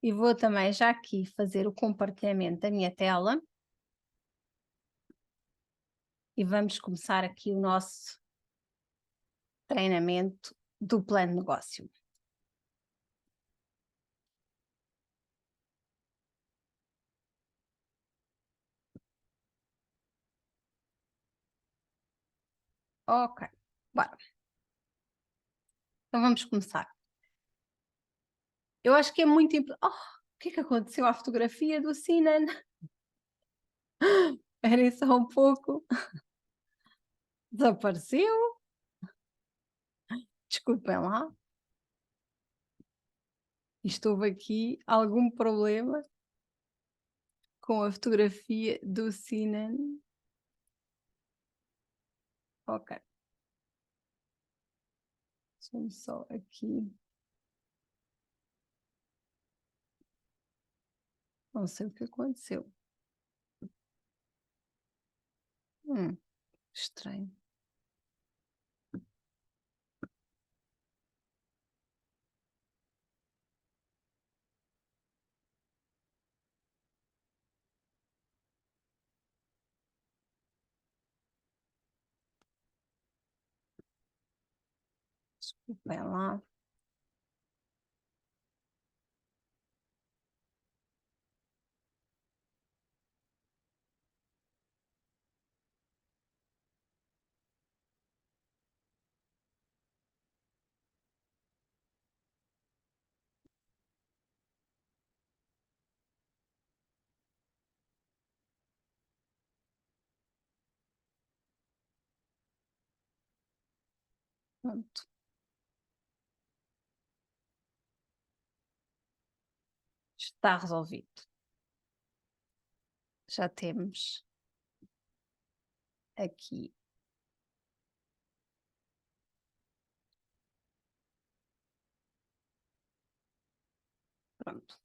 e vou também já aqui fazer o compartilhamento da minha tela. E vamos começar aqui o nosso treinamento do plano de negócio. Ok, bora. Então vamos começar. Eu acho que é muito importante. Oh, o que é que aconteceu à fotografia do Sinan? Esperem só um pouco. Desapareceu. Desculpem lá. Isto houve aqui algum problema com a fotografia do Sinan. Ok. Deixa-me só aqui. Não sei o que aconteceu. Estranho. Desculpem lá. Pronto. Está resolvido. Já temos aqui. Pronto.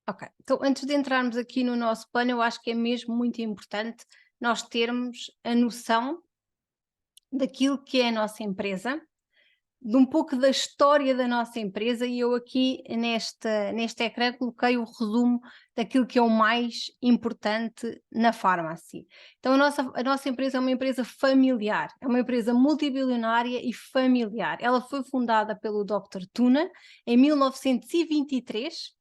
Ok. Então, antes de entrarmos aqui no nosso plano, eu acho que é mesmo muito importante nós termos a noção daquilo que é a nossa empresa, de um pouco da história da nossa empresa, e eu aqui neste ecrã coloquei o resumo daquilo que é o mais importante na Pharmacy. Então a nossa empresa é uma empresa familiar, é uma empresa multibilionária e familiar. Ela foi fundada pelo Dr. Tuna em 1923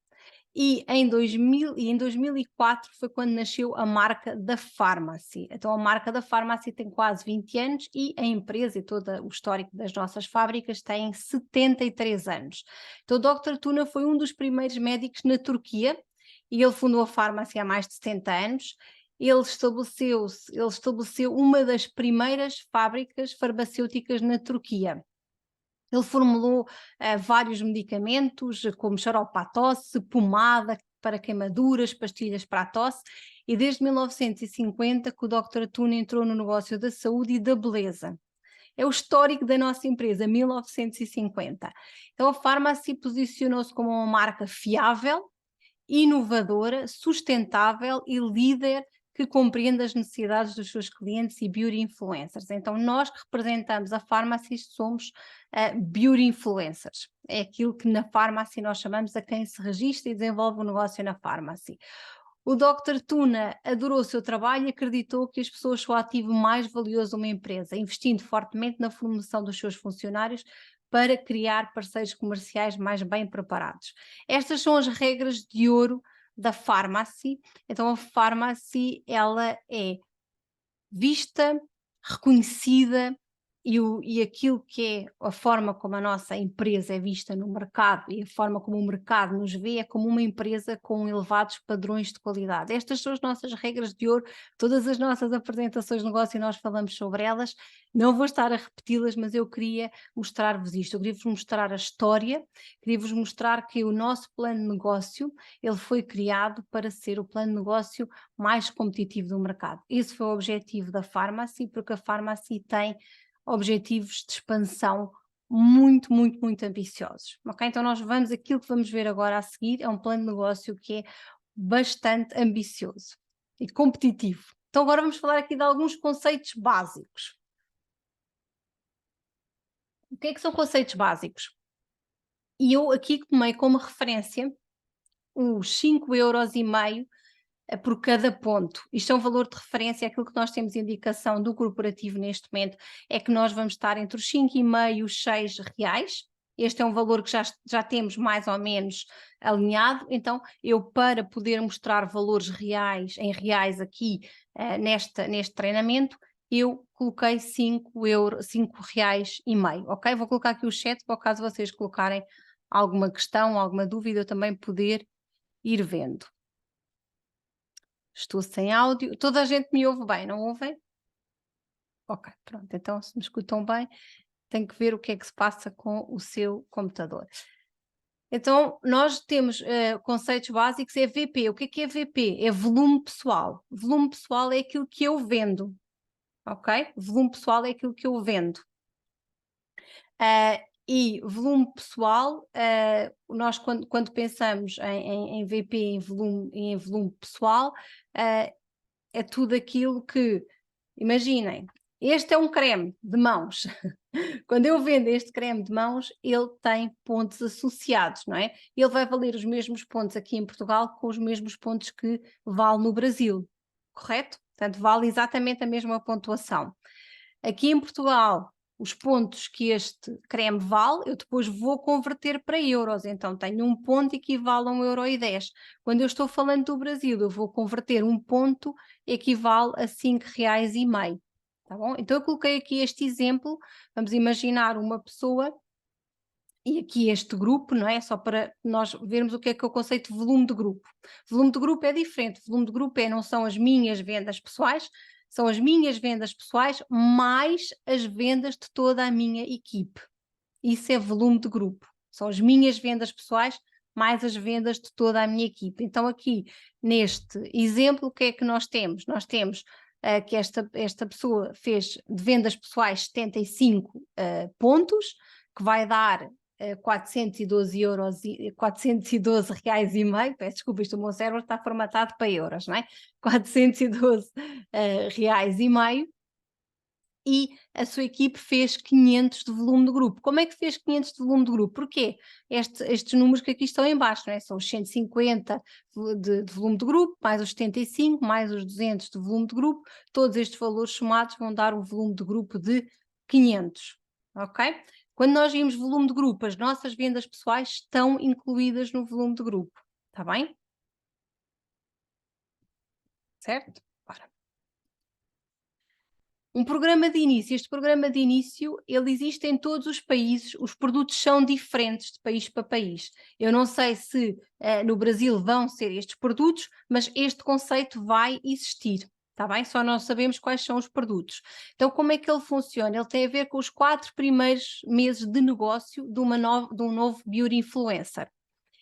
e em 2004 foi quando nasceu a marca da Pharmacy. Então a marca da Pharmacy tem quase 20 anos e a empresa e todo o histórico das nossas fábricas tem 73 anos. Então o Dr. Tuna foi um dos primeiros médicos na Turquia e ele fundou a Pharmacy há mais de 70 anos. Ele estabeleceu uma das primeiras fábricas farmacêuticas na Turquia. Ele formulou vários medicamentos, como xarope para a tosse, pomada para queimaduras, pastilhas para a tosse, e desde 1950 que o Dr. Tuna entrou no negócio da saúde e da beleza. É o histórico da nossa empresa, 1950. Então a Pharmacy posicionou-se como uma marca fiável, inovadora, sustentável e líder que compreende as necessidades dos seus clientes e beauty influencers. Então nós que representamos a Pharmacy somos beauty influencers. É aquilo que na Pharmacy nós chamamos a quem se registra e desenvolve o negócio na Pharmacy. O Dr. Tuna adorou o seu trabalho e acreditou que as pessoas são o ativo mais valioso de uma empresa, investindo fortemente na formação dos seus funcionários para criar parceiros comerciais mais bem preparados. Estas são as regras de ouro da Pharmacy. Então a Pharmacy ela é vista, reconhecida e aquilo que é a forma como a nossa empresa é vista no mercado e a forma como o mercado nos vê é como uma empresa com elevados padrões de qualidade. Estas são as nossas regras de ouro, todas as nossas apresentações de negócio e nós falamos sobre elas. Não vou estar a repeti-las, mas eu queria mostrar-vos isto, eu queria-vos mostrar a história, queria-vos mostrar que o nosso plano de negócio, ele foi criado para ser o plano de negócio mais competitivo do mercado. Esse foi o objetivo da Pharmacy, porque a Pharmacy tem objetivos de expansão muito, muito, muito ambiciosos. Ok? Então nós aquilo que vamos ver agora a seguir é um plano de negócio que é bastante ambicioso e competitivo. Então agora vamos falar aqui de alguns conceitos básicos. O que é que são conceitos básicos? E eu aqui tomei como referência os 5,5 € por cada ponto. Isto é um valor de referência, aquilo que nós temos indicação do corporativo neste momento é que nós vamos estar entre os 5,5 e os 6 reais. Este é um valor que já temos mais ou menos alinhado, então eu, para poder mostrar valores reais, em reais aqui neste treinamento, eu coloquei 5,5 €, ok? Vou colocar aqui o chat para o caso vocês colocarem alguma questão, alguma dúvida, eu também poder ir vendo. Estou sem áudio. Toda a gente me ouve bem, não ouvem? Ok, pronto. Então, se me escutam bem, tenho que ver o que é que se passa com o seu computador. Então, nós temos conceitos básicos, é VP. O que é VP? É volume pessoal. Volume pessoal é aquilo que eu vendo, ok? Volume pessoal é aquilo que eu vendo. E volume pessoal, nós quando pensamos em VP, em volume pessoal, é tudo aquilo que, imaginem, este é um creme de mãos. Quando eu vendo este creme de mãos, ele tem pontos associados, não é? Ele vai valer os mesmos pontos aqui em Portugal com os mesmos pontos que vale no Brasil, correto? Portanto, vale exatamente a mesma pontuação. Aqui em Portugal, os pontos que este creme vale, eu depois vou converter para euros, então tenho um ponto equivale a 1,10 €. Quando eu estou falando do Brasil, eu vou converter um ponto equivale a 5,5 €, tá bom? Então eu coloquei aqui este exemplo, vamos imaginar uma pessoa, e aqui este grupo, não é? Só para nós vermos o que é o conceito de volume de grupo. Volume de grupo é diferente, volume de grupo não são as minhas vendas pessoais, são as minhas vendas pessoais mais as vendas de toda a minha equipe. Isso é volume de grupo, são as minhas vendas pessoais mais as vendas de toda a minha equipe. Então aqui, neste exemplo, o que é que nós temos? Nós temos que esta pessoa fez de vendas pessoais 75 pontos, que vai dar 412 reais e meio, peço desculpa, isto o meu cérebro está formatado para euros, não é? 412 reais e meio, e a sua equipe fez 500 de volume de grupo. Como é que fez 500 de volume de grupo? Porquê? Estes números que aqui estão em baixo, não é? São os 150 de volume de grupo, mais os 75, mais os 200 de volume de grupo, todos estes valores somados vão dar um volume de grupo de 500, ok? Quando nós vimos volume de grupo, as nossas vendas pessoais estão incluídas no volume de grupo, está bem? Certo? Ora. Um programa de início, este programa de início, ele existe em todos os países, os produtos são diferentes de país para país. Eu não sei se no Brasil vão ser estes produtos, mas este conceito vai existir, está bem? Só não sabemos quais são os produtos. Então, como é que ele funciona? Ele tem a ver com os 4 primeiros meses de negócio de um novo beauty influencer.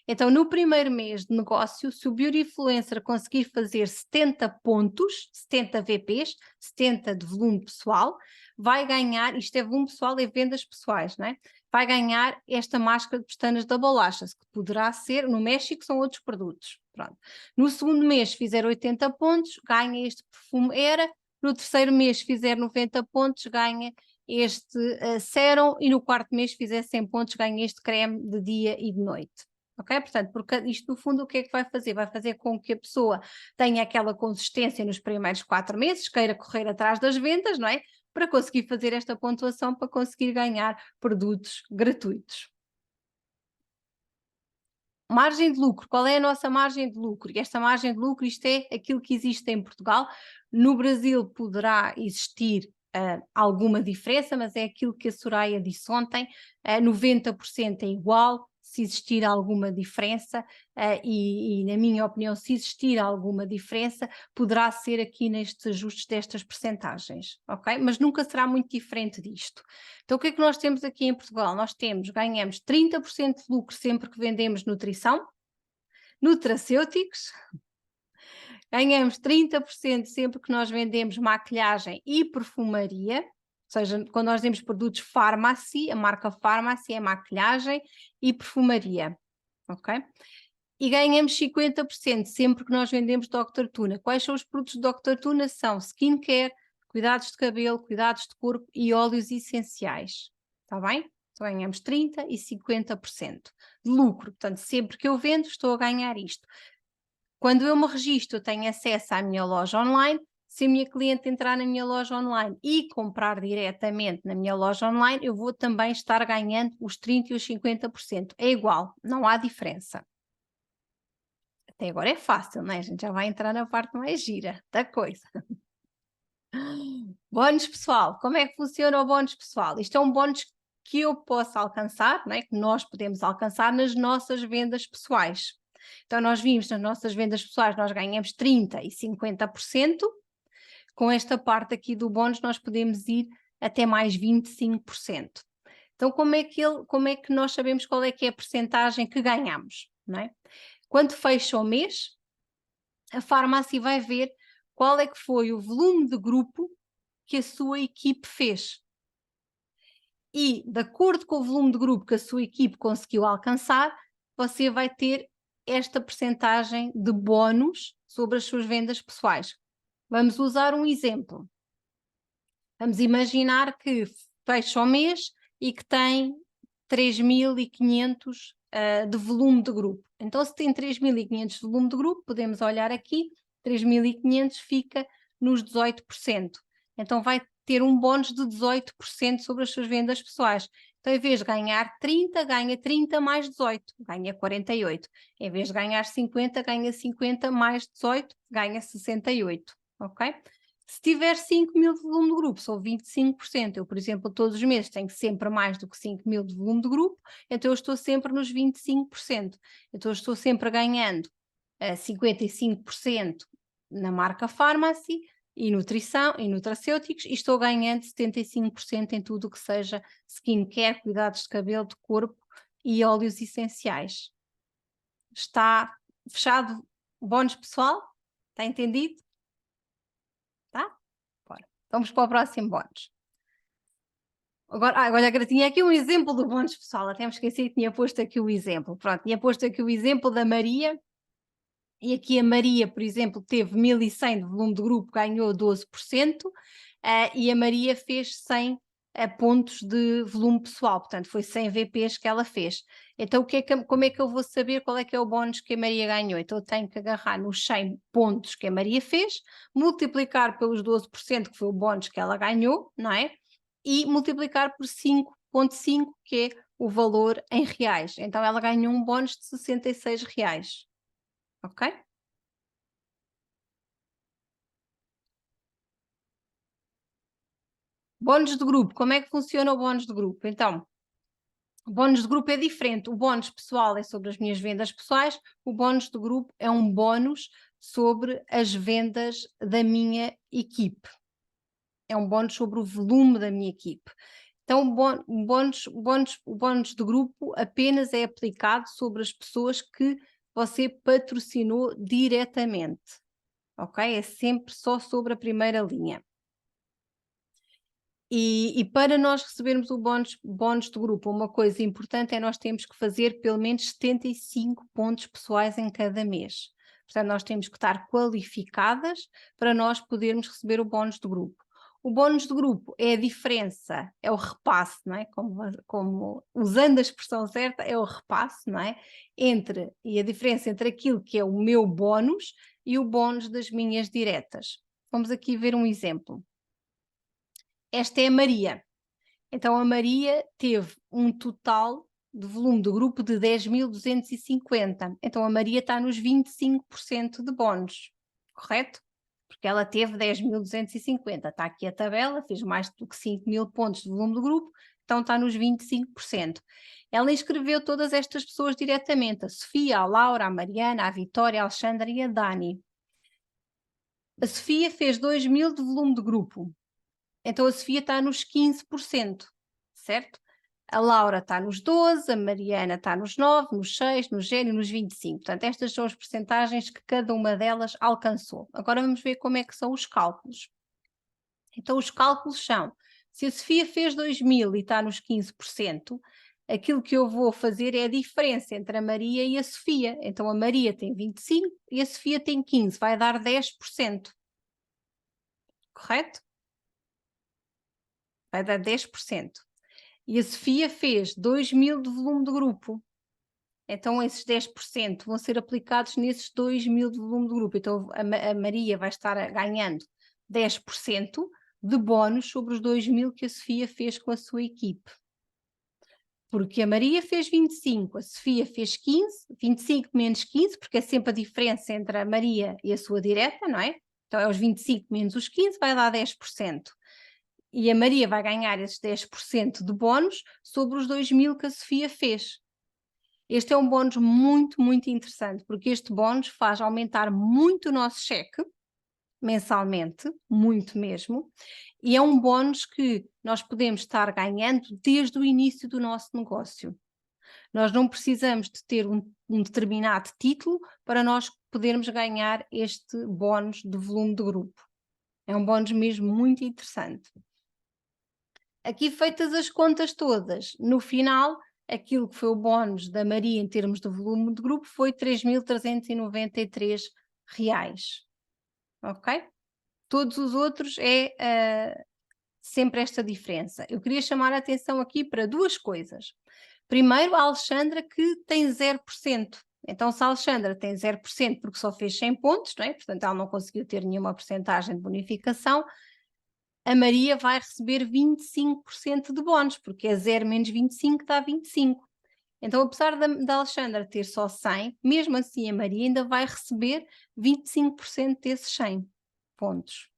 Então, no primeiro mês de negócio, se o Beauty Influencer conseguir fazer 70 pontos, 70 VPs, 70 de volume pessoal, vai ganhar, isto é volume pessoal, é vendas pessoais, não é? Vai ganhar esta máscara de pestanas da Bolachas, que poderá ser, no México são outros produtos. Pronto. No segundo mês, se fizer 80 pontos, ganha este perfume Era. No terceiro mês, se fizer 90 pontos, ganha este sérum, e no quarto mês, se fizer 100 pontos, ganha este creme de dia e de noite. Ok? Portanto, porque isto no fundo o que é que vai fazer? Vai fazer com que a pessoa tenha aquela consistência nos primeiros 4 meses, queira correr atrás das vendas, não é? Para conseguir fazer esta pontuação, para conseguir ganhar produtos gratuitos. Margem de lucro, qual é a nossa margem de lucro? E esta margem de lucro, isto é aquilo que existe em Portugal. No Brasil poderá existir alguma diferença, mas é aquilo que a Soraya disse ontem, 90% é igual. Se existir alguma diferença, e na minha opinião, se existir alguma diferença, poderá ser aqui nestes ajustes destas percentagens, ok? Mas nunca será muito diferente disto. Então o que é que nós temos aqui em Portugal? Nós ganhamos 30% de lucro sempre que vendemos nutrição, nutracêuticos, ganhamos 30% sempre que nós vendemos maquilhagem e perfumaria, ou seja, quando nós vendemos produtos Farmacy, a marca Farmacy é maquilhagem e perfumaria, ok? E ganhamos 50% sempre que nós vendemos Dr. Tuna. Quais são os produtos de Dr. Tuna? São skincare, cuidados de cabelo, cuidados de corpo e óleos essenciais, está bem? Então, ganhamos 30% e 50% de lucro. Portanto, sempre que eu vendo, estou a ganhar isto. Quando eu me registro, eu tenho acesso à minha loja online. Se a minha cliente entrar na minha loja online e comprar diretamente na minha loja online, eu vou também estar ganhando os 30% e os 50%. É igual, não há diferença. Até agora é fácil, não é? A gente já vai entrar na parte mais gira da coisa. Bónus pessoal. Como é que funciona o bónus pessoal? Isto é um bónus que eu posso alcançar, não é? Que nós podemos alcançar nas nossas vendas pessoais. Então, nós vimos nas nossas vendas pessoais, nós ganhamos 30% e 50%. Com esta parte aqui do bónus, nós podemos ir até mais 25%. Então, como é que nós sabemos qual é que é a percentagem que ganhamos, não é? Quando fecha o mês, a farmácia vai ver qual é que foi o volume de grupo que a sua equipe fez. E, de acordo com o volume de grupo que a sua equipe conseguiu alcançar, você vai ter esta percentagem de bónus sobre as suas vendas pessoais. Vamos usar um exemplo. Vamos imaginar que fecha o mês e que tem 3.500 de volume de grupo. Então, se tem 3.500 de volume de grupo, podemos olhar aqui, 3.500 fica nos 18%. Então, vai ter um bónus de 18% sobre as suas vendas pessoais. Então, em vez de ganhar 30, ganha 30 mais 18, ganha 48. Em vez de ganhar 50, ganha 50 mais 18, ganha 68, ok? Se tiver 5.000 de volume de grupo, são 25%. Eu, por exemplo, todos os meses tenho sempre mais do que 5.000 de volume de grupo, então eu estou sempre nos 25%. Então eu estou sempre ganhando 55% na marca Pharmacy e nutrição e nutracêuticos e estou ganhando 75% em tudo o que seja skincare, cuidados de cabelo, de corpo e óleos essenciais. Está fechado o bónus pessoal? Está entendido? Tá? Bora. Vamos para o próximo bónus. Agora tinha aqui um exemplo do bónus pessoal, até me esqueci que tinha posto aqui o exemplo. Pronto, tinha posto aqui o exemplo da Maria, e aqui a Maria, por exemplo, teve 1.100 de volume de grupo, ganhou 12%, e a Maria fez 100 pontos de volume pessoal, portanto foi 100 VPs que ela fez. Então como é que eu vou saber qual é que é o bónus que a Maria ganhou? Então eu tenho que agarrar nos 100 pontos que a Maria fez, multiplicar pelos 12%, que foi o bónus que ela ganhou, não é? E multiplicar por 5,5, que é o valor em reais. Então ela ganhou um bónus de 66 reais. Ok? Bónus de grupo. Como é que funciona o bónus de grupo? Então, o bónus de grupo é diferente. O bónus pessoal é sobre as minhas vendas pessoais, o bónus de grupo é um bónus sobre as vendas da minha equipe. É um bónus sobre o volume da minha equipe. Então, o bónus de grupo apenas é aplicado sobre as pessoas que você patrocinou diretamente, ok? É sempre só sobre a primeira linha. E para nós recebermos o bónus de grupo, uma coisa importante é nós temos que fazer pelo menos 75 pontos pessoais em cada mês. Portanto, nós temos que estar qualificadas para nós podermos receber o bónus de grupo. O bónus de grupo é a diferença, é o repasse, não é? Como usando a expressão certa, é o repasse, não é? E a diferença entre aquilo que é o meu bónus e o bónus das minhas diretas. Vamos aqui ver um exemplo. Esta é a Maria. Então a Maria teve um total de volume do grupo de 10.250. Então a Maria está nos 25% de bónus, correto? Porque ela teve 10.250. Está aqui a tabela, fez mais do que 5.000 pontos de volume do grupo, então está nos 25%. Ela inscreveu todas estas pessoas diretamente, a Sofia, a Laura, a Mariana, a Vitória, a Alexandra e a Dani. A Sofia fez 2.000 de volume de grupo. Então a Sofia está nos 15%, certo? A Laura está nos 12%, a Mariana está nos 9%, nos 6%, no Gênio e nos 25%. Portanto, estas são as percentagens que cada uma delas alcançou. Agora vamos ver como é que são os cálculos. Então os cálculos são, se a Sofia fez 2.000 e está nos 15%, aquilo que eu vou fazer é a diferença entre a Maria e a Sofia. Então a Maria tem 25% e a Sofia tem 15%, vai dar 10%. Correto? Vai dar 10%. e a Sofia fez 2.000 de volume de grupo. Então esses 10% vão ser aplicados nesses 2.000 de volume de grupo. Então a Maria vai estar ganhando 10% de bónus sobre os 2.000 que a Sofia fez com a sua equipe. Porque a Maria fez 25, a Sofia fez 15, 25 menos 15, porque é sempre a diferença entre a Maria e a sua direta, não é? Então é os 25 menos os 15, vai dar 10%. E a Maria vai ganhar esses 10% de bónus sobre os 2.000 que a Sofia fez. Este é um bónus muito, muito interessante, porque este bónus faz aumentar muito o nosso cheque, mensalmente, muito mesmo, e é um bónus que nós podemos estar ganhando desde o início do nosso negócio. Nós não precisamos de ter um determinado título para nós podermos ganhar este bónus de volume de grupo. É um bónus mesmo muito interessante. Aqui feitas as contas todas, no final, aquilo que foi o bónus da Maria em termos de volume de grupo foi 3.393 reais. Ok? Todos os outros é sempre esta diferença. Eu queria chamar a atenção aqui para duas coisas. Primeiro, a Alexandra, que tem 0%. Então, se a Alexandra tem 0% porque só fez 100 pontos, não é? Portanto, ela não conseguiu ter nenhuma porcentagem de bonificação, a Maria vai receber 25% de bónus, porque é 0 menos 25 dá 25. Então, apesar da Alexandra ter só 100, mesmo assim a Maria ainda vai receber 25% desses 100 pontos.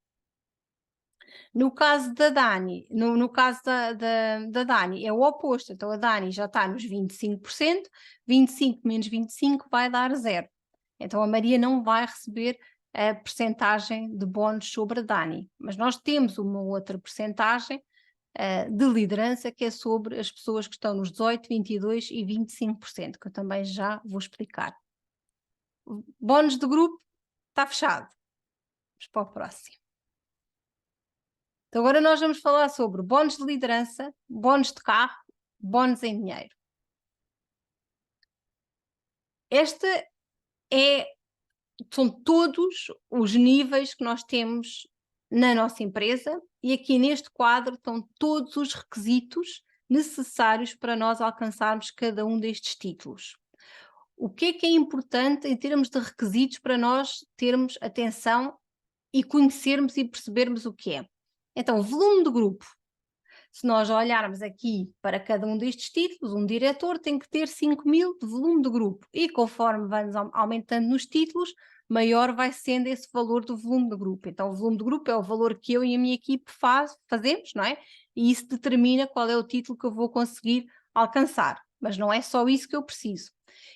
No caso da Dani, no caso da Dani, é o oposto. Então a Dani já está nos 25%, 25 menos 25 vai dar 0. Então a Maria não vai receber a percentagem de bónus sobre a Dani. Mas nós temos uma outra percentagem de liderança que é sobre as pessoas que estão nos 18, 22 e 25%, que eu também já vou explicar. O bónus de grupo está fechado. Vamos para o próximo. Então agora nós vamos falar sobre bónus de liderança, bónus de carro, bónus em dinheiro. São todos os níveis que nós temos na nossa empresa e aqui neste quadro estão todos os requisitos necessários para nós alcançarmos cada um destes títulos. O que é importante em termos de requisitos para nós termos atenção e conhecermos e percebermos o que é? Então, volume de grupo. Se nós olharmos aqui para cada um destes títulos, um diretor tem que ter 5.000 de volume de grupo e conforme vamos aumentando nos títulos, maior vai sendo esse valor do volume de grupo. Então o volume de grupo é o valor que eu e a minha equipe fazemos, não é? E isso determina qual é o título que eu vou conseguir alcançar. Mas não é só isso que eu preciso.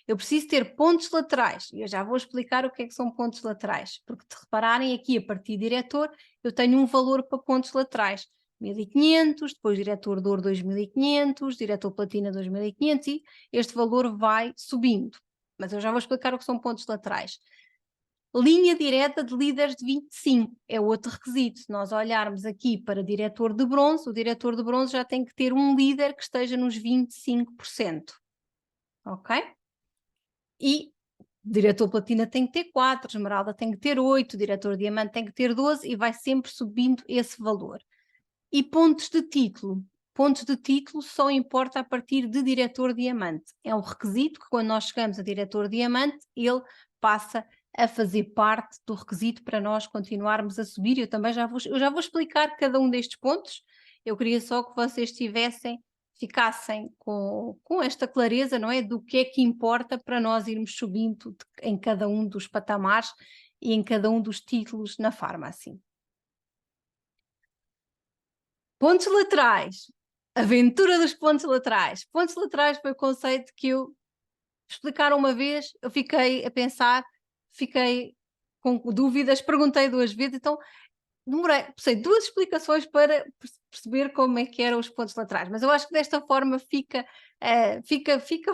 Eu preciso ter pontos laterais, e eu já vou explicar o que é que são pontos laterais, porque se repararem aqui a partir de diretor, eu tenho um valor para pontos laterais. 1.500, depois diretor de ouro 2.500, diretor platina 2.500 e este valor vai subindo. Mas eu já vou explicar o que são pontos laterais. Linha direta de líderes de 25 é outro requisito. Se nós olharmos aqui para diretor de bronze, o diretor de bronze já tem que ter um líder que esteja nos 25%. Ok? E diretor platina tem que ter 4, esmeralda tem que ter 8, diretor diamante tem que ter 12 e vai sempre subindo esse valor. E pontos de título. Pontos de título só importa a partir de diretor diamante. É um requisito que quando nós chegamos a diretor diamante, ele passa a fazer parte do requisito para nós continuarmos a subir. Eu também já vou explicar cada um destes pontos. Eu queria só que vocês ficassem com esta clareza, não é? Do que é que importa para nós irmos subindo em cada um dos patamares e em cada um dos títulos na farmácia. Pontos laterais, aventura dos pontos laterais. Pontos laterais foi o conceito que eu explicaram uma vez, eu fiquei a pensar, fiquei com dúvidas, perguntei 2 vezes, então precisei de 2 explicações para perceber como é que eram os pontos laterais, mas eu acho que desta forma fica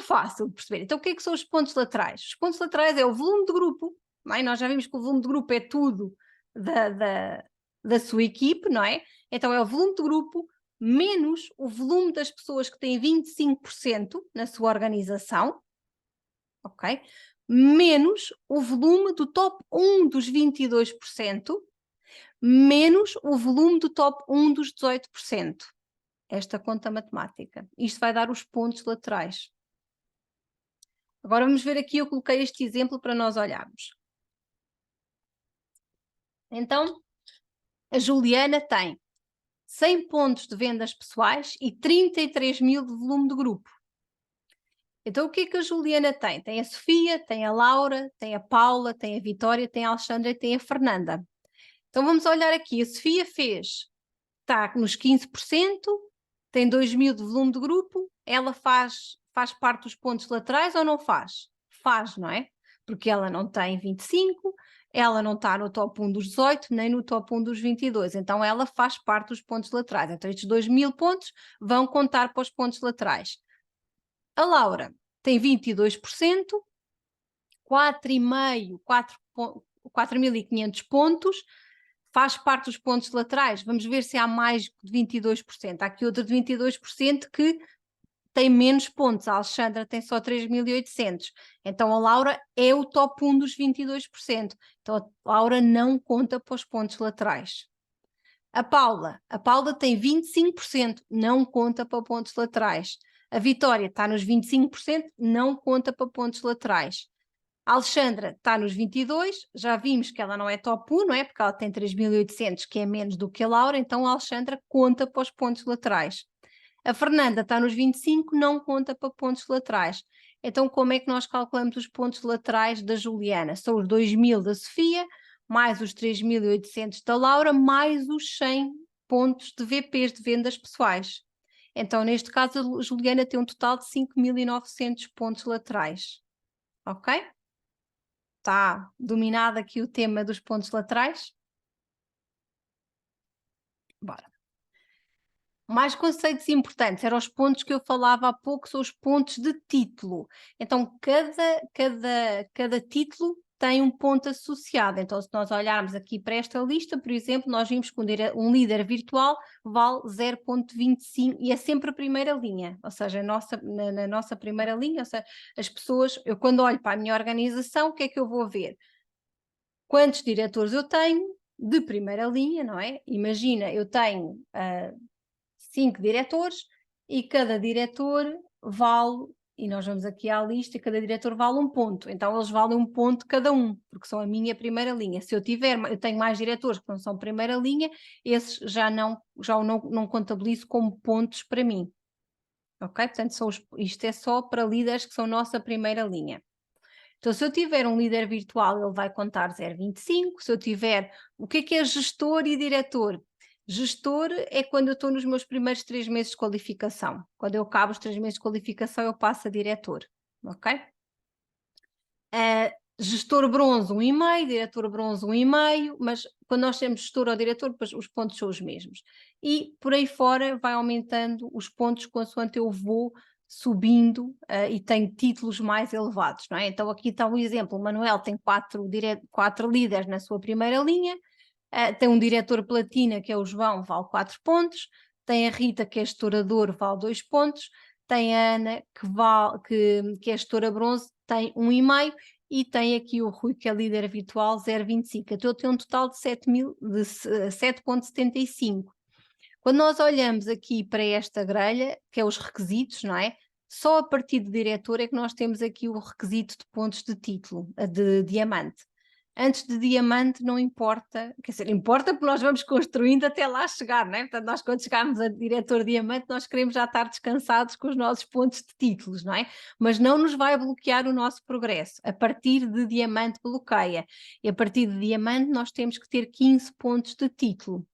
fácil de perceber. Então o que é que são os pontos laterais? Os pontos laterais é o volume de grupo, não é? Nós já vimos que o volume de grupo é tudo da sua equipe, não é? Então é o volume de grupo menos o volume das pessoas que têm 25% na sua organização, ok? Menos o volume do top 1 dos 22%, menos o volume do top 1 dos 18%. esta conta matemática. Isto vai dar os pontos laterais. Agora vamos ver aqui, eu coloquei este exemplo para nós olharmos. Então, a Juliana tem 100 pontos de vendas pessoais e 33.000 de volume de grupo. Então, o que é que a Juliana tem? Tem a Sofia, tem a Laura, tem a Paula, tem a Vitória, tem a Alexandra e tem a Fernanda. Então, vamos olhar aqui. A Sofia está nos 15%, tem 2.000 de volume de grupo, ela faz parte dos pontos laterais ou não faz? Faz, não é? Porque ela não tem 25, ela não está no top 1 dos 18, nem no top 1 dos 22, então ela faz parte dos pontos laterais. Então estes 2.000 pontos vão contar para os pontos laterais. A Laura tem 22%, 4.500 pontos, faz parte dos pontos laterais. Vamos ver se há mais de 22%. Há aqui outro de 22% que tem menos pontos. A Alexandra tem só 3.800. Então a Laura é o top 1 dos 22%. Então a Laura não conta para os pontos laterais. A Paula tem 25%, não conta para pontos laterais. A Vitória está nos 25%, não conta para pontos laterais. A Alexandra está nos 22, já vimos que ela não é top 1, não é? Porque ela tem 3.800, que é menos do que a Laura, então a Alexandra conta para os pontos laterais. A Fernanda está nos 25, não conta para pontos laterais. Então como é que nós calculamos os pontos laterais da Juliana? São os 2.000 da Sofia, mais os 3.800 da Laura, mais os 100 pontos de VPs, de vendas pessoais. Então, neste caso, a Juliana tem um total de 5.900 pontos laterais. Ok? Está dominado aqui o tema dos pontos laterais? Bora. Mais conceitos importantes, eram os pontos que eu falava há pouco, são os pontos de título. Então, cada título tem um ponto associado. Então, se nós olharmos aqui para esta lista, por exemplo, nós vimos que um líder virtual vale 0.25 e é sempre a primeira linha, ou seja, na nossa primeira linha, ou seja, as pessoas, eu quando olho para a minha organização, o que é que eu vou ver? Quantos diretores eu tenho de primeira linha, não é? Imagina, eu tenho 5 diretores e cada diretor vale, e nós vamos aqui à lista, e cada diretor vale um ponto, então eles valem um ponto cada um, porque são a minha primeira linha. Se eu tenho mais diretores que não são primeira linha, esses já não contabilizo como pontos para mim. Ok? Portanto, isto é só para líderes que são nossa primeira linha. Então, se eu tiver um líder virtual, ele vai contar 0,25. Se eu tiver, o que é gestor e diretor? Gestor é quando eu estou nos meus primeiros 3 meses de qualificação. Quando eu acabo os 3 meses de qualificação, eu passo a diretor, ok? Gestor bronze 1,5, diretor bronze 1,5, mas quando nós temos gestor ou diretor, depois os pontos são os mesmos. E por aí fora vai aumentando os pontos consoante eu vou subindo e tenho títulos mais elevados, não é? Então aqui está um exemplo, o Manuel tem 4 líderes na sua primeira linha, tem um diretor platina que é o João, vale 4 pontos, tem a Rita que é gestorador, vale 2 pontos, tem a Ana que é gestora bronze, tem 1,5 e tem aqui o Rui que é líder virtual 0,25, então eu tenho um total de 7,75. Quando nós olhamos aqui para esta grelha, que é os requisitos, não é? Só a partir de diretor é que nós temos aqui o requisito de pontos de título, de diamante. Antes de diamante não importa, quer dizer, importa porque nós vamos construindo até lá chegar, não é? Portanto, nós quando chegarmos a diretor diamante, nós queremos já estar descansados com os nossos pontos de títulos, não é? Mas não nos vai bloquear o nosso progresso. A partir de diamante bloqueia. E a partir de diamante nós temos que ter 15 pontos de título.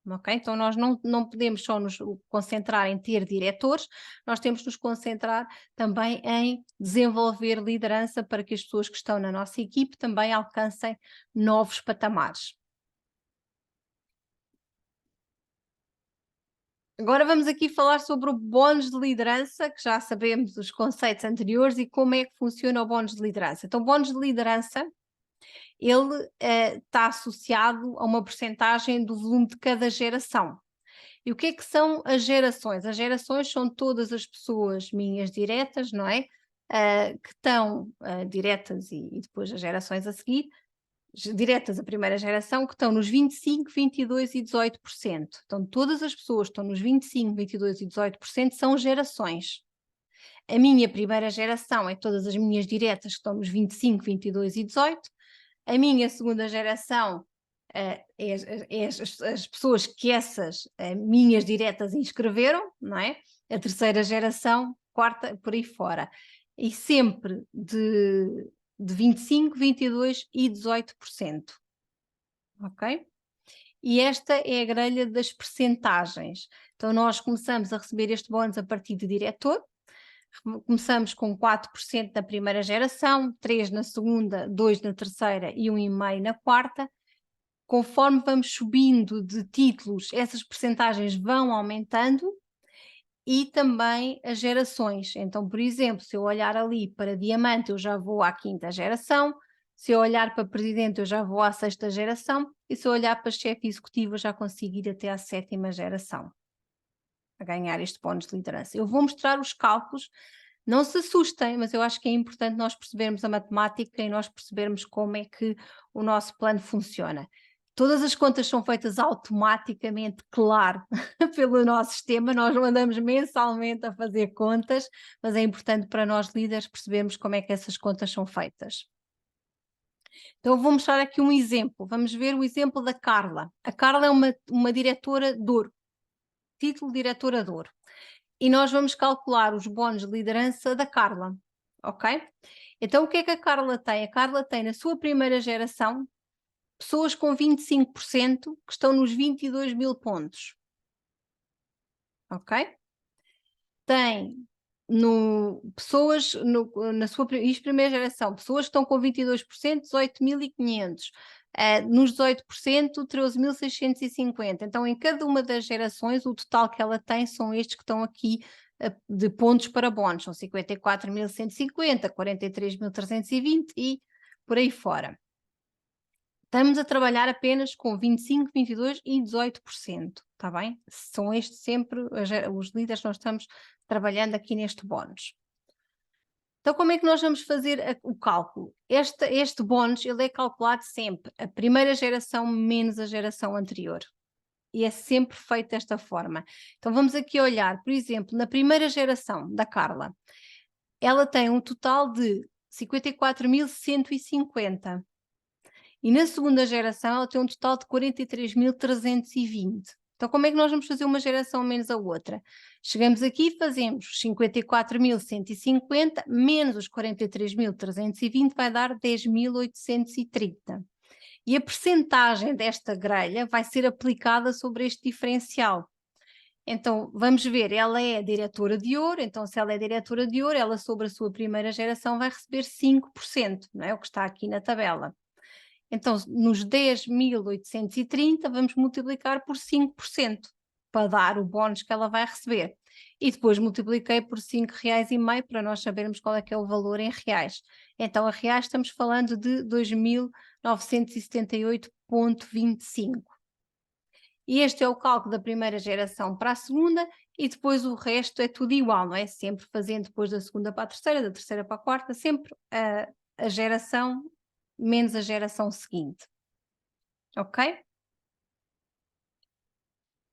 Ok? Então nós não podemos só nos concentrar em ter diretores, nós temos de nos concentrar também em desenvolver liderança para que as pessoas que estão na nossa equipe também alcancem novos patamares. Agora vamos aqui falar sobre o bónus de liderança, que já sabemos os conceitos anteriores e como é que funciona o bónus de liderança. Então o bónus de liderança ele está associado a uma percentagem do volume de cada geração. E o que é que são as gerações? As gerações são todas as pessoas minhas diretas, não é? Que estão diretas e depois as gerações a seguir, diretas da primeira geração que estão nos 25%, 22% e 18%. Então, todas as pessoas que estão nos 25%, 22% e 18% são gerações. A minha primeira geração é todas as minhas diretas que estão nos 25%, 22% e 18%. A minha segunda geração é as pessoas que essas minhas diretas inscreveram, não é? A terceira geração, quarta, por aí fora. E sempre de 25%, 22% e 18%. Ok? E esta é a grelha das percentagens. Então nós começamos a receber este bónus a partir de diretor. Começamos com 4% na primeira geração, 3% na segunda, 2% na terceira e 1,5% na quarta. Conforme vamos subindo de títulos, essas percentagens vão aumentando e também as gerações. Então, por exemplo, se eu olhar ali para diamante, eu já vou à quinta geração, se eu olhar para presidente, eu já vou à sexta geração, e se eu olhar para chefe executivo, eu já consigo ir até à sétima geração, a ganhar este bónus de liderança. Eu vou mostrar os cálculos, não se assustem, mas eu acho que é importante nós percebermos a matemática e nós percebermos como é que o nosso plano funciona. Todas as contas são feitas automaticamente, claro, pelo nosso sistema, nós não andamos mensalmente a fazer contas, mas é importante para nós líderes percebermos como é que essas contas são feitas. Então eu vou mostrar aqui um exemplo, vamos ver o exemplo da Carla. A Carla é uma diretora de ouro, título de diretora de ouro. E nós vamos calcular os bónus de liderança da Carla, ok? Então o que é que a Carla tem? A Carla tem na sua primeira geração pessoas com 25% que estão nos 22 mil pontos, ok? Tem pessoas na sua primeira geração, pessoas que estão com 22%, 18.500. Nos 18%, 13.650. Então, em cada uma das gerações, o total que ela tem são estes que estão aqui de pontos para bónus. São 54.150, 43.320 e por aí fora. Estamos a trabalhar apenas com 25%, 22% e 18%, está bem? São estes sempre os líderes que nós estamos trabalhando aqui neste bónus. Então, como é que nós vamos fazer o cálculo? Este bónus, ele é calculado sempre a primeira geração menos a geração anterior. E é sempre feito desta forma. Então, vamos aqui olhar, por exemplo, na primeira geração da Carla, ela tem um total de 54.150. E na segunda geração ela tem um total de 43.320. Então como é que nós vamos fazer uma geração menos a outra? Chegamos aqui e fazemos 54.150 menos os 43.320 vai dar 10.830. E a percentagem desta grelha vai ser aplicada sobre este diferencial. Então, vamos ver, ela é diretora de ouro, então se ela é diretora de ouro, ela sobre a sua primeira geração vai receber 5%, não é o que está aqui na tabela. Então, nos 10.830, vamos multiplicar por 5% para dar o bónus que ela vai receber. E depois multipliquei por R$5,5 para nós sabermos qual é que é o valor em reais. Então, a reais estamos falando de 2.978,25. E este é o cálculo da primeira geração para a segunda e depois o resto é tudo igual, não é? Sempre fazendo depois da segunda para a terceira, da terceira para a quarta, sempre a geração menos a geração seguinte. Ok?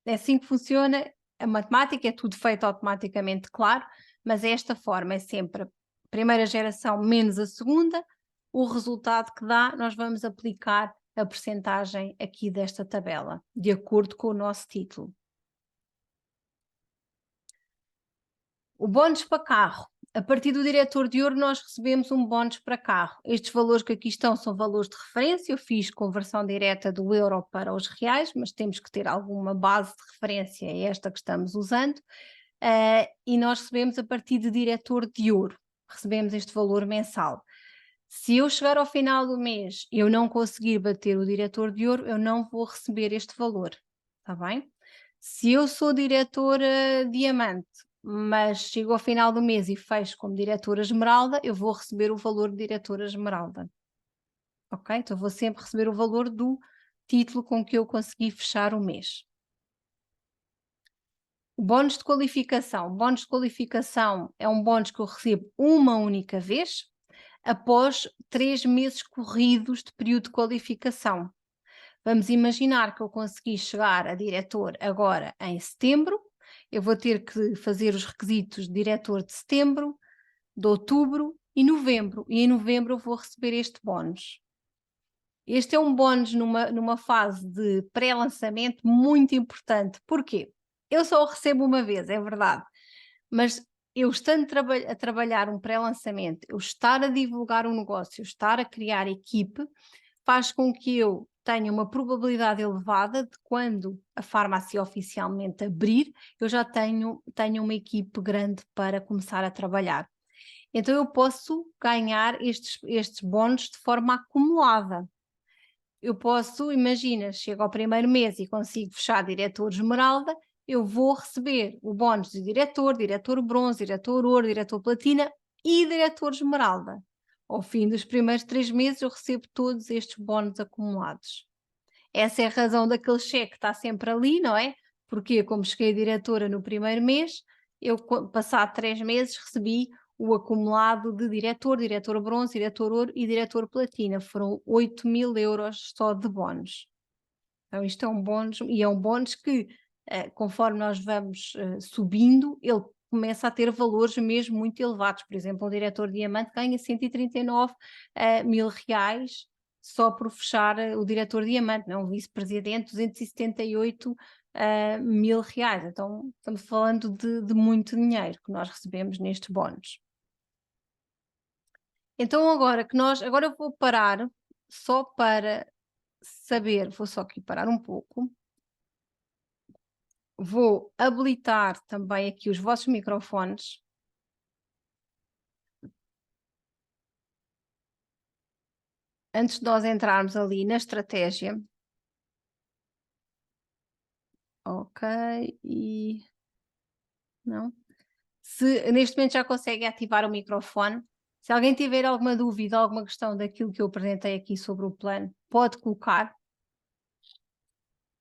É assim que funciona a matemática, é tudo feito automaticamente, claro, mas esta forma é sempre a primeira geração menos a segunda, o resultado que dá, nós vamos aplicar a percentagem aqui desta tabela, de acordo com o nosso título. O bónus para carro. A partir do diretor de ouro nós recebemos um bónus para carro. Estes valores que aqui estão são valores de referência, eu fiz conversão direta do euro para os reais, mas temos que ter alguma base de referência, é esta que estamos usando, e nós recebemos a partir de diretor de ouro, recebemos este valor mensal. Se eu chegar ao final do mês e eu não conseguir bater o diretor de ouro, eu não vou receber este valor, está bem? Se eu sou diretora diamante, mas chego ao final do mês e fecho como diretora esmeralda, eu vou receber o valor de diretora esmeralda. Ok? Então vou sempre receber o valor do título com que eu consegui fechar o mês. O bónus de qualificação. O bónus de qualificação é um bónus que eu recebo uma única vez. após 3 meses corridos de período de qualificação. Vamos imaginar que eu consegui chegar a diretor agora em setembro, eu vou ter que fazer os requisitos de diretor de setembro, de outubro e novembro, e em novembro eu vou receber este bónus. Este é um bónus numa fase de pré-lançamento muito importante. Porquê? Eu só o recebo uma vez, é verdade, mas eu estando a trabalhar um pré-lançamento, eu estar a divulgar um negócio, eu estar a criar equipe, faz com que eu tenha uma probabilidade elevada de quando a farmácia oficialmente abrir, eu já tenho uma equipe grande para começar a trabalhar. Então eu posso ganhar estes bónus de forma acumulada. Eu posso, imagina, chego ao primeiro mês e consigo fechar diretor esmeralda, eu vou receber o bónus de diretor, diretor bronze, diretor ouro, diretor platina e diretor esmeralda. Ao fim dos primeiros 3 meses eu recebo todos estes bónus acumulados. Essa é a razão daquele cheque que está sempre ali, não é? Porque como cheguei diretora no primeiro mês, eu passado 3 meses recebi o acumulado de diretor, diretor bronze, diretor ouro e diretor platina. Foram 8.000 euros só de bónus. Então isto é um bónus, e é um bónus que, conforme nós vamos subindo, ele começa a ter valores mesmo muito elevados. Por exemplo, um diretor diamante ganha 139 mil reais só por fechar o diretor diamante, não? Um vice-presidente 278 mil reais. Então estamos falando de muito dinheiro que nós recebemos nestes bónus. Então agora eu vou parar só para saber, vou só aqui parar um pouco. Vou habilitar também aqui os vossos microfones. Antes de nós entrarmos ali na estratégia. Ok, e não. Se neste momento já consegue ativar o microfone, se alguém tiver alguma dúvida, alguma questão daquilo que eu apresentei aqui sobre o plano, pode colocar.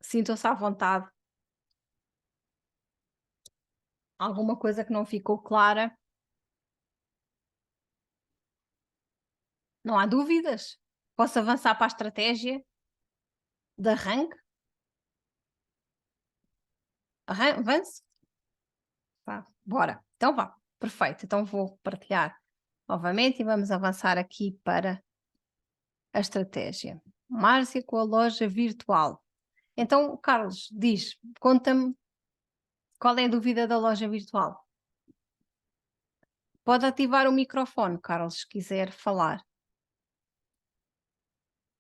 Sintam-se à vontade. Alguma coisa que não ficou clara? Não há dúvidas? Posso avançar para a estratégia de arranque? Avance? Vá, bora. Então vá, perfeito. Então vou partilhar novamente e vamos avançar aqui para a estratégia. Márcia com a loja virtual. Então, Carlos, diz, conta-me qual é a dúvida da loja virtual. Pode ativar o microfone, Carlos, se quiser falar.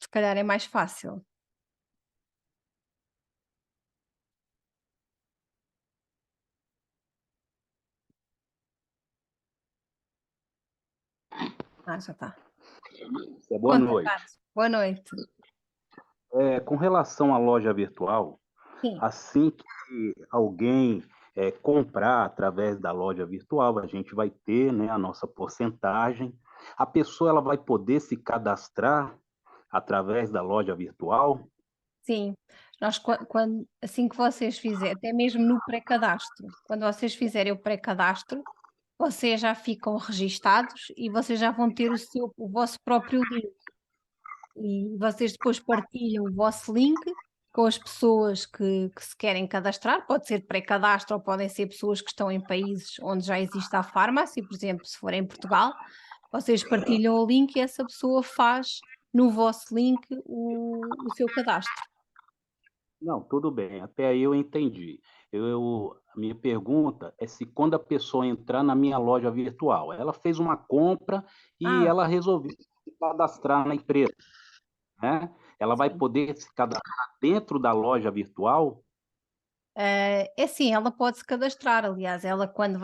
Se calhar é mais fácil. Ah, já está. Boa Conta, noite. Carlos. Boa noite. Com relação à loja virtual, Sim. assim que alguém comprar através da loja virtual, a gente vai ter, né, a nossa porcentagem. A pessoa ela vai poder se cadastrar através da loja virtual? Sim, nós quando assim que vocês fizerem, até mesmo no pré-cadastro, quando vocês fizerem o pré-cadastro, vocês já ficam registados e vocês já vão ter o vosso próprio link. E vocês depois partilham o vosso link com as pessoas que se querem cadastrar, pode ser pré-cadastro ou podem ser pessoas que estão em países onde já existe a farmácia, por exemplo, se for em Portugal, vocês partilham o link e essa pessoa faz no vosso link o seu cadastro. Não, tudo bem, até aí eu entendi. A minha pergunta é se quando a pessoa entrar na minha loja virtual, ela fez uma compra e Ah, ela resolveu se cadastrar na empresa, né? Ela vai sim. poder se cadastrar dentro da loja virtual? É sim, ela pode se cadastrar, aliás, ela quando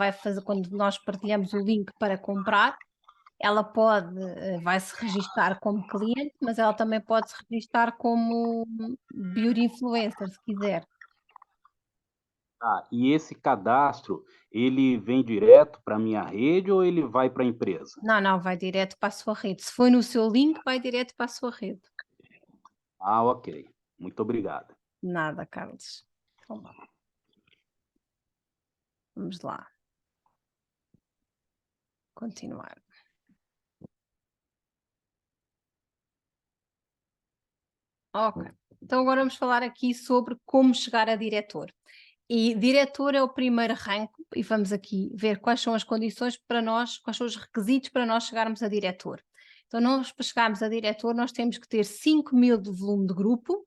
nós partilhamos o link para comprar, ela vai se registar como cliente, mas ela também pode se registar como beauty influencer, se quiser. Ah, e esse cadastro, ele vem direto para a minha rede ou ele vai para a empresa? Não, não, vai direto para a sua rede. Se foi no seu link, vai direto para a sua rede. Ah, ok. Muito obrigado. Nada, Carlos. Então vá, vamos lá. Continuar. Ok. Então agora vamos falar aqui sobre como chegar a diretor. E diretor é o primeiro rank e vamos aqui ver quais são as condições para nós, quais são os requisitos para nós chegarmos a diretor. Então nós para chegarmos a diretor nós temos que ter 5.000 de volume de grupo,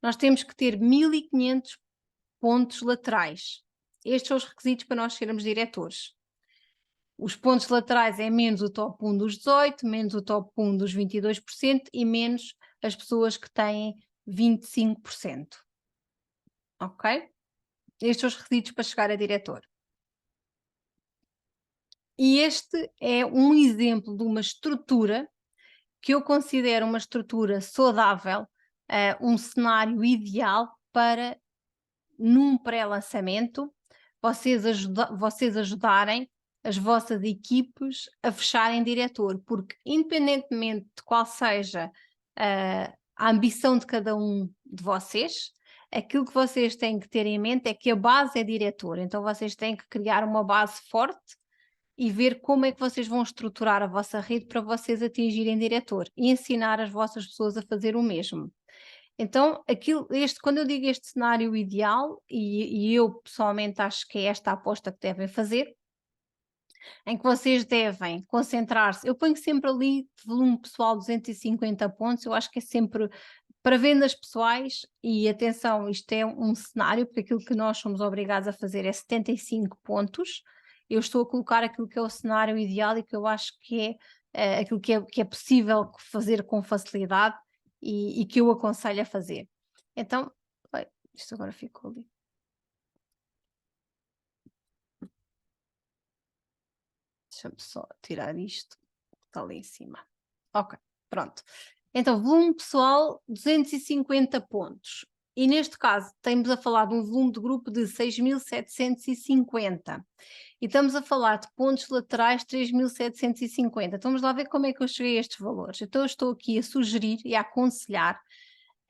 nós temos que ter 1.500 pontos laterais. Estes são os requisitos para nós sermos diretores. Os pontos laterais é menos o top 1 dos 18, menos o top 1 dos 22% e menos as pessoas que têm 25%. Ok? Estes são os requisitos para chegar a diretor. E este é um exemplo de uma estrutura que eu considero uma estrutura saudável, um cenário ideal para, num pré-lançamento, vocês ajudarem as vossas equipes a fecharem diretor, porque independentemente de qual seja a ambição de cada um de vocês, aquilo que vocês têm que ter em mente é que a base é diretor, então vocês têm que criar uma base forte e ver como é que vocês vão estruturar a vossa rede para vocês atingirem diretor e ensinar as vossas pessoas a fazer o mesmo. Então, quando eu digo este cenário ideal, e eu pessoalmente acho que é esta a aposta que devem fazer, em que vocês devem concentrar-se, eu ponho sempre ali de volume pessoal 250 pontos, eu acho que é sempre para vendas pessoais, e atenção, isto é um cenário, porque aquilo que nós somos obrigados a fazer é 75 pontos, eu estou a colocar aquilo que é o cenário ideal e que eu acho que é aquilo que é possível fazer com facilidade e que eu aconselho a fazer. Então, isto agora ficou ali. Deixa-me só tirar isto, está ali em cima. Ok, pronto. Então, volume pessoal, 250 pontos. E neste caso, estamos a falar de um volume de grupo de 6.750. E estamos a falar de pontos laterais 3.750. Então, vamos lá ver como é que eu cheguei a estes valores. Então, eu estou aqui a sugerir e a aconselhar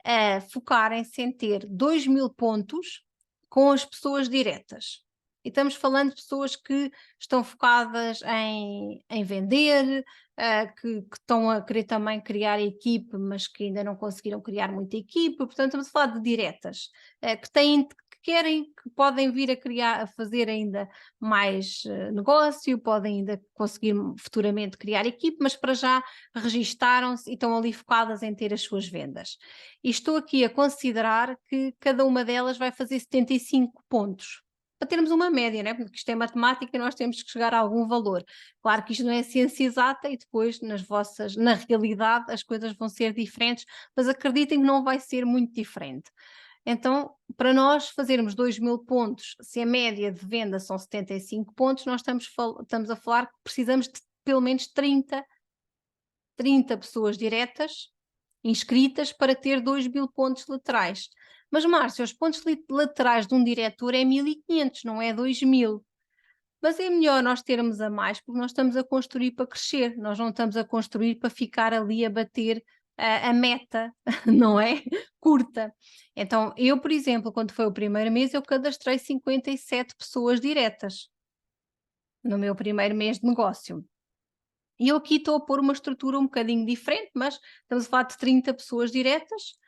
a focarem-se em ter 2.000 pontos com as pessoas diretas. E estamos falando de pessoas que estão focadas em vender, que estão a querer também criar equipe, mas que ainda não conseguiram criar muita equipe. Portanto, estamos a falar de diretas, que querem, que podem vir a criar, a fazer ainda mais negócio, podem ainda conseguir futuramente criar equipe, mas para já registaram-se e estão ali focadas em ter as suas vendas. E estou aqui a considerar que cada uma delas vai fazer 75 pontos. Para termos uma média, né? Porque isto é matemática e nós temos que chegar a algum valor. Claro que isto não é ciência exata e depois na realidade as coisas vão ser diferentes, mas acreditem que não vai ser muito diferente. Então, para nós fazermos 2.000 pontos, se a média de venda são 75 pontos, nós estamos a falar que precisamos de pelo menos 30 pessoas diretas inscritas para ter 2.000 pontos laterais. Mas, Márcia, os pontos laterais de um diretor é 1.500, não é 2.000. Mas é melhor nós termos a mais, porque nós estamos a construir para crescer, nós não estamos a construir para ficar ali a bater a meta, não é? Curta. Então, eu, por exemplo, quando foi o primeiro mês, eu cadastrei 57 pessoas diretas no meu primeiro mês de negócio. E eu aqui estou a pôr uma estrutura um bocadinho diferente, mas estamos a falar de 30 pessoas diretas,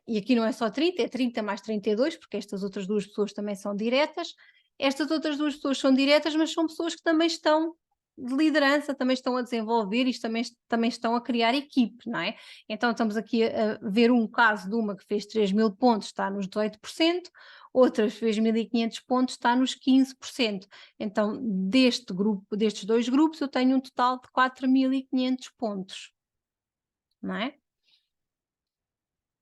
e aqui não é só 30, é 30 mais 32, porque estas outras duas pessoas também são diretas. Estas outras duas pessoas são diretas, mas são pessoas que também estão de liderança, também estão a desenvolver e também estão a criar equipe, não é? Então estamos aqui a ver um caso de uma que fez 3.000 pontos, está nos 18%, outra fez 1.500 pontos, está nos 15%. Então, destes dois grupos, eu tenho um total de 4.500 pontos, não é?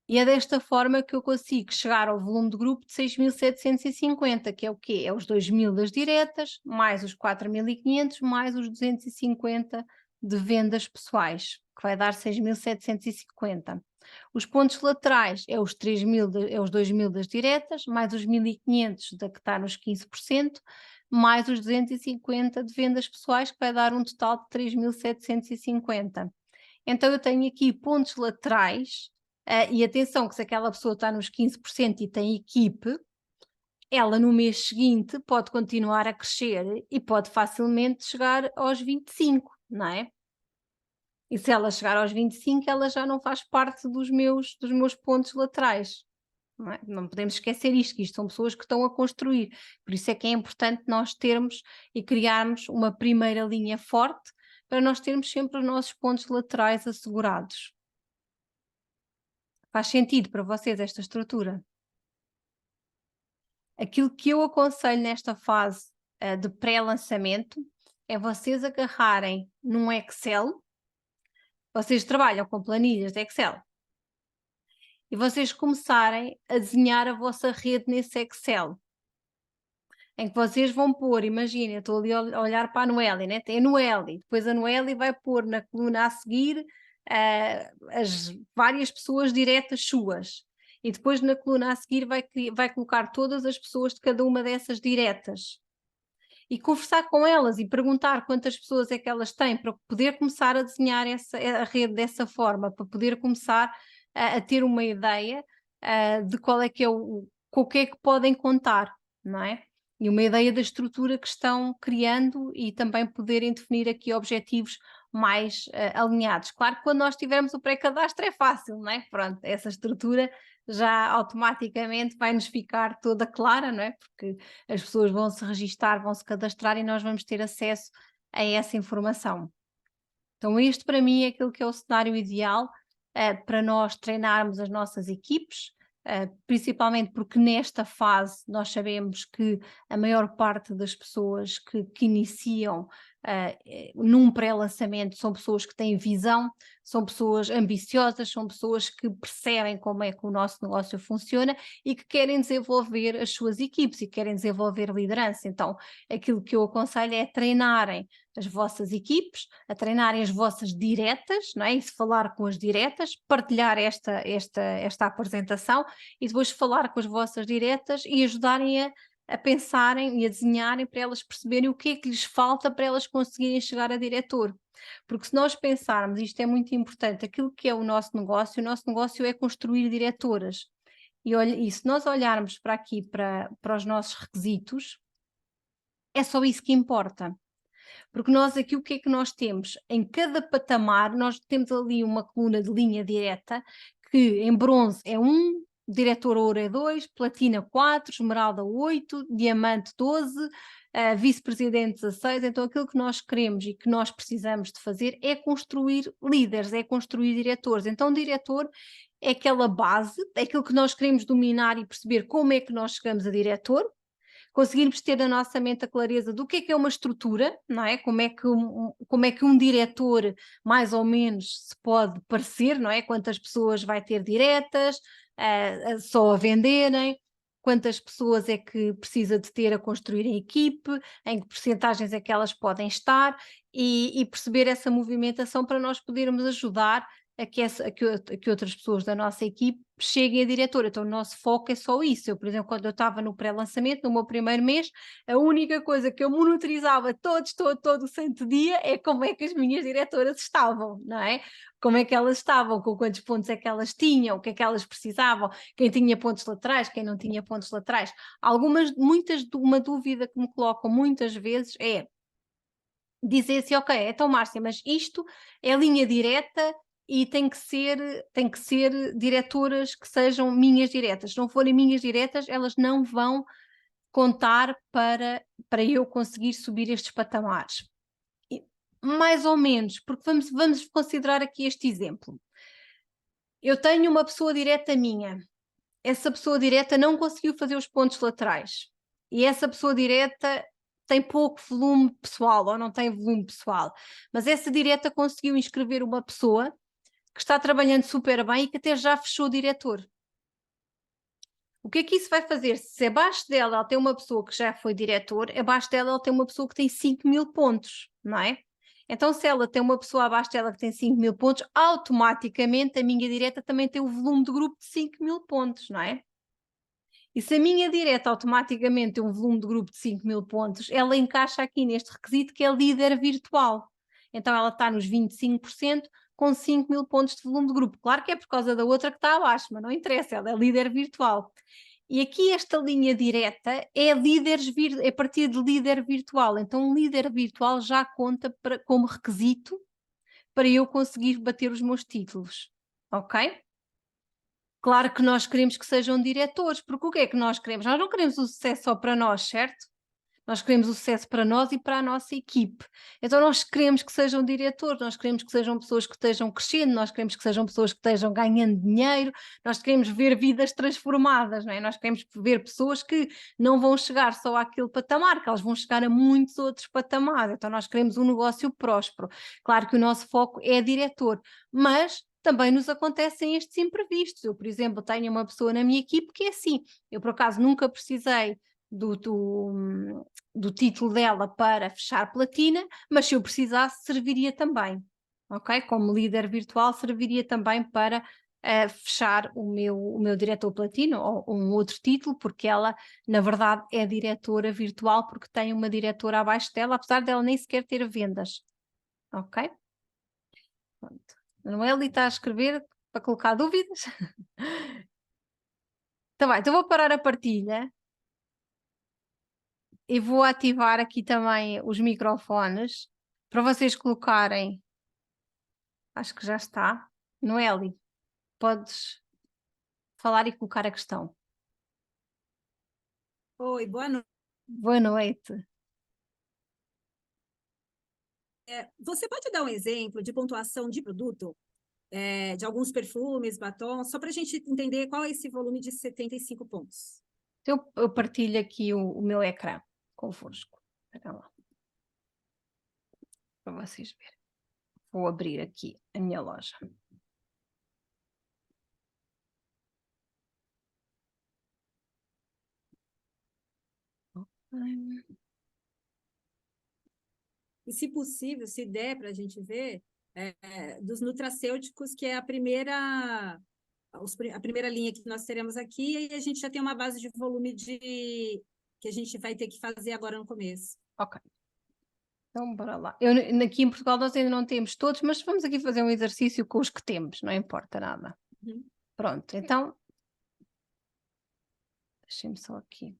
E é desta forma que eu consigo chegar ao volume de grupo de 6.750, que é o quê? É os 2.000 das diretas, mais os 4.500, mais os 250 de vendas pessoais, que vai dar 6.750. Os pontos laterais é os 2.000 das diretas, mais os 1.500 da que está nos 15%, mais os 250 de vendas pessoais, que vai dar um total de 3.750. Então eu tenho aqui pontos laterais, e atenção que se aquela pessoa está nos 15% e tem equipe, ela no mês seguinte pode continuar a crescer e pode facilmente chegar aos 25, não é? E se ela chegar aos 25, ela já não faz parte dos meus pontos laterais. Não é? Não podemos esquecer isto, que isto são pessoas que estão a construir. Por isso é que é importante nós termos e criarmos uma primeira linha forte para nós termos sempre os nossos pontos laterais assegurados. Faz sentido para vocês esta estrutura? Aquilo que eu aconselho nesta fase de pré-lançamento é vocês agarrarem num Excel. Vocês trabalham com planilhas de Excel e vocês começarem a desenhar a vossa rede nesse Excel, em que vocês vão pôr, imagina, eu estou ali a olhar para a Noeli, né? Tem a Noeli, depois a Noeli vai pôr na coluna a seguir as várias pessoas diretas suas, e depois na coluna a seguir vai colocar todas as pessoas de cada uma dessas diretas. E conversar com elas e perguntar quantas pessoas é que elas têm, para poder começar a desenhar a rede dessa forma, para poder começar a ter uma ideia de qual é que é com o que é que podem contar, não é? E uma ideia da estrutura que estão criando e também poderem definir aqui objetivos mais alinhados. Claro que quando nós tivermos o pré-cadastro é fácil, não é? Pronto, essa estrutura já automaticamente vai nos ficar toda clara, não é? Porque as pessoas vão se registar, vão se cadastrar e nós vamos ter acesso a essa informação. Então, este para mim é aquilo que é o cenário ideal para nós treinarmos as nossas equipes, principalmente porque nesta fase nós sabemos que a maior parte das pessoas que iniciam num pré-lançamento são pessoas que têm visão, são pessoas ambiciosas, são pessoas que percebem como é que o nosso negócio funciona e que querem desenvolver as suas equipes e querem desenvolver liderança. Então, aquilo que eu aconselho é treinarem as vossas equipes, a treinarem as vossas diretas, não é? E se falar com as diretas, partilhar esta apresentação e depois falar com as vossas diretas e ajudarem a pensarem e a desenharem para elas perceberem o que é que lhes falta para elas conseguirem chegar a diretor. Porque se nós pensarmos, isto é muito importante, aquilo que é o nosso negócio é construir diretoras. E se nós olharmos para aqui, para os nossos requisitos, é só isso que importa. Porque nós aqui o que é que nós temos? Em cada patamar nós temos ali uma coluna de linha direta que em bronze é 1, diretor ouro é 2, platina 4, esmeralda 8, diamante 12, vice-presidente 16. Então aquilo que nós queremos e que nós precisamos de fazer é construir líderes, é construir diretores. Então diretor é aquela base, é aquilo que nós queremos dominar e perceber como é que nós chegamos a diretor, conseguirmos ter na nossa mente a clareza do que é uma estrutura, não é? Como é que um diretor mais ou menos se pode parecer, não é? Quantas pessoas vai ter diretas, só a venderem, quantas pessoas é que precisa de ter a construir a equipe, em que percentagens é que elas podem estar e perceber essa movimentação para nós podermos ajudar a que outras pessoas da nossa equipe cheguem a diretora. Então o nosso foco é só isso. Eu, por exemplo, quando eu estava no pré-lançamento, no meu primeiro mês, a única coisa que eu monitorizava todo o santo dia é como é que as minhas diretoras estavam, não é? Como é que elas estavam, com quantos pontos é que elas tinham, o que é que elas precisavam, quem tinha pontos laterais, quem não tinha pontos laterais. Uma dúvida que me colocam muitas vezes é dizer assim, ok, então Márcia, mas isto é linha direta e tem que ser diretoras que sejam minhas diretas. Se não forem minhas diretas, elas não vão contar para eu conseguir subir estes patamares. Mais ou menos, porque vamos considerar aqui este exemplo. Eu tenho uma pessoa direta minha, essa pessoa direta não conseguiu fazer os pontos laterais e essa pessoa direta tem pouco volume pessoal ou não tem volume pessoal, mas essa direta conseguiu inscrever uma pessoa que está trabalhando super bem e que até já fechou o diretor. O que é que isso vai fazer? Se abaixo dela ela tem uma pessoa que já foi diretor, abaixo dela ela tem uma pessoa que tem 5.000 pontos, não é? Então, se ela tem uma pessoa abaixo dela que tem 5.000 pontos, automaticamente a minha direta também tem o volume de grupo de 5.000 pontos, não é? E se a minha direta automaticamente tem um volume de grupo de 5.000 pontos, ela encaixa aqui neste requisito que é líder virtual. Então ela está nos 25% com 5.000 pontos de volume de grupo. Claro que é por causa da outra que está abaixo, mas não interessa, ela é líder virtual. E aqui esta linha direta é a partir de líder virtual. Então um líder virtual já conta como requisito para eu conseguir bater os meus títulos, ok? Claro que nós queremos que sejam diretores, porque o que é que nós queremos? Nós não queremos o sucesso só para nós, certo? Nós queremos o sucesso para nós e para a nossa equipe. Então nós queremos que sejam diretores, nós queremos que sejam pessoas que estejam crescendo, nós queremos que sejam pessoas que estejam ganhando dinheiro, nós queremos ver vidas transformadas, não é? Nós queremos ver pessoas que não vão chegar só àquele patamar, que elas vão chegar a muitos outros patamares. Então nós queremos um negócio próspero. Claro que o nosso foco é diretor, mas também nos acontecem estes imprevistos. Eu, por exemplo, tenho uma pessoa na minha equipe que é assim, eu por acaso nunca precisei do título dela para fechar platina, mas se eu precisasse serviria também, ok? Como líder virtual serviria também para fechar o meu diretor platino ou um outro título, porque ela na verdade é diretora virtual porque tem uma diretora abaixo dela, apesar dela nem sequer ter vendas, ok? Pronto. Manuel está a escrever para colocar dúvidas. Então vai, então vou parar a partilha e vou ativar aqui também os microfones para vocês colocarem. Acho que já está. Noeli, podes falar e colocar a questão. Oi, boa noite. Boa noite. Você pode dar um exemplo de pontuação de produto, de alguns perfumes, batons, só para a gente entender qual é esse volume de 75 pontos? Eu partilho aqui o meu ecrã convosco. Espera lá. Para vocês verem. Vou abrir aqui a minha loja. E, se possível, se der para a gente ver, dos nutracêuticos, que é a primeira linha que nós teremos aqui, e a gente já tem uma base de volume que a gente vai ter que fazer agora no começo. Ok. Então, bora lá. Aqui em Portugal nós ainda não temos todos, mas vamos aqui fazer um exercício com os que temos, não importa nada. Uhum. Pronto, então... Deixem-me só aqui.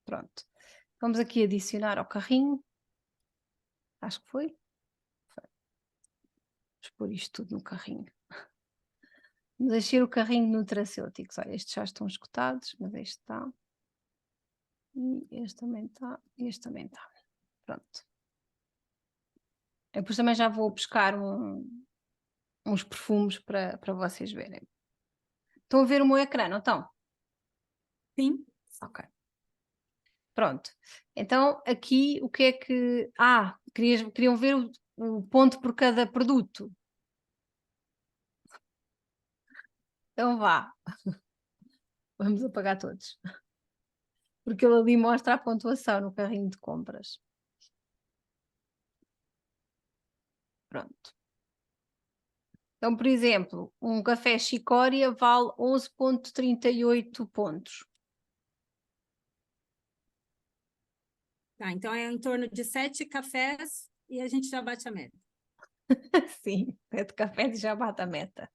Pronto. Vamos aqui adicionar ao carrinho. Acho que foi. Vamos pôr isto tudo no carrinho. Vamos encher o carrinho de nutracêuticos. Olha, estes já estão esgotados, mas este está. E este também está. E este também está. Pronto. Eu depois também já vou buscar uns perfumes para vocês verem. Estão a ver o meu ecrã, não estão? Sim. Ok. Pronto. Então, aqui o que é que... queriam ver o ponto por cada produto. Então vá. Vamos apagar todos. Porque ele ali mostra a pontuação no carrinho de compras. Pronto. Então, por exemplo, um café Chicória vale 11,38 pontos. Tá, então é em torno de 7 cafés e a gente já bate a meta. Sim, 7 cafés e já bate a meta.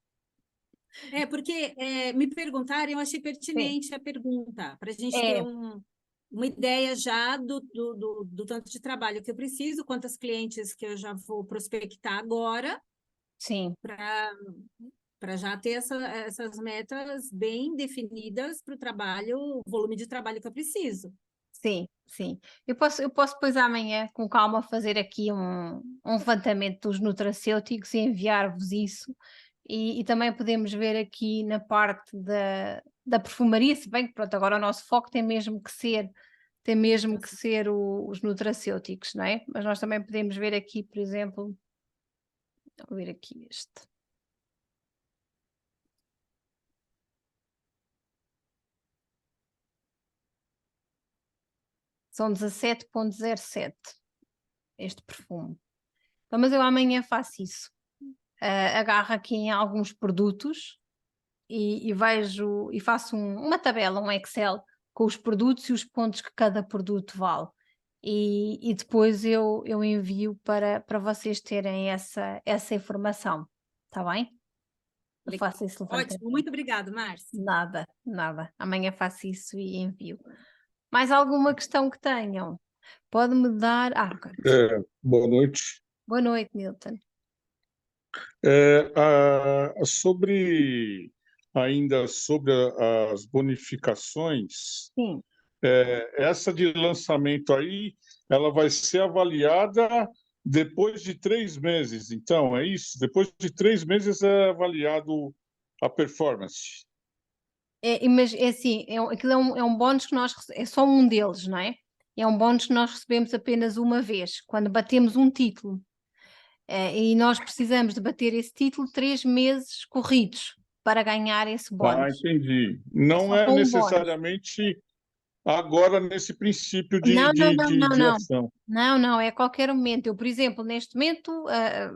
Porque me perguntaram, eu achei pertinente a pergunta, para a gente ter uma ideia já do tanto de trabalho que eu preciso, quantas clientes que eu já vou prospectar agora. Sim. Para já ter essas metas bem definidas para o trabalho, o volume de trabalho que eu preciso. Sim, sim. Eu posso depois amanhã, com calma, fazer aqui um levantamento dos nutracêuticos e enviar-vos isso. E também podemos ver aqui na parte da perfumaria, se bem que pronto, agora o nosso foco tem mesmo que ser os nutracêuticos, não é? Mas nós também podemos ver aqui, por exemplo, vou ver aqui este. São 17,07 este perfume. Então, mas eu amanhã faço isso. Agarro aqui em alguns produtos e vejo e faço uma tabela, um Excel com os produtos e os pontos que cada produto vale. E depois eu envio para vocês terem essa informação. Está bem? Eu faço esse levantamento. Ótimo, muito obrigada, Márcia. Nada. Amanhã faço isso e envio. Mais alguma questão que tenham? Pode-me dar... ok. Boa noite. Boa noite, Nilton. Ainda sobre as bonificações, Sim. essa de lançamento aí, ela vai ser avaliada depois de 3 meses. Então, é isso? Depois de 3 meses é avaliado a performance. Mas é assim, aquilo é um bónus que é só um deles, não é? É um bónus que nós recebemos apenas uma vez, quando batemos um título. E nós precisamos de bater esse título 3 meses corridos para ganhar esse Ah, bónus. entendi. É Não só é com um bónus. necessariamente agora nesse princípio Não, não, não, não, de não. ação. Não, não, é a qualquer momento. Eu, por exemplo, neste momento,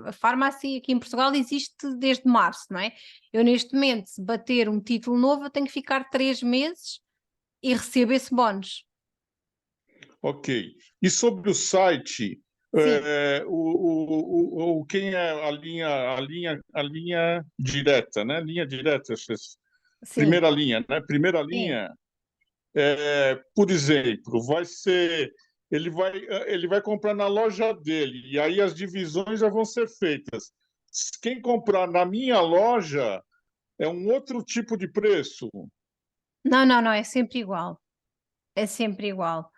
a farmácia aqui em Portugal existe desde março, não é? Eu, neste momento, se bater um título novo, eu tenho que ficar 3 meses e recebo esse bónus. Ok. E sobre o site, Sim, quem é a linha direta, né? Linha direta, sim, primeira linha, né? Primeira sim. linha, por exemplo, ele vai comprar na loja dele, e aí as divisões já vão ser feitas. Quem comprar na minha loja é um outro tipo de preço. Não, não, não, é sempre igual. É sempre igual.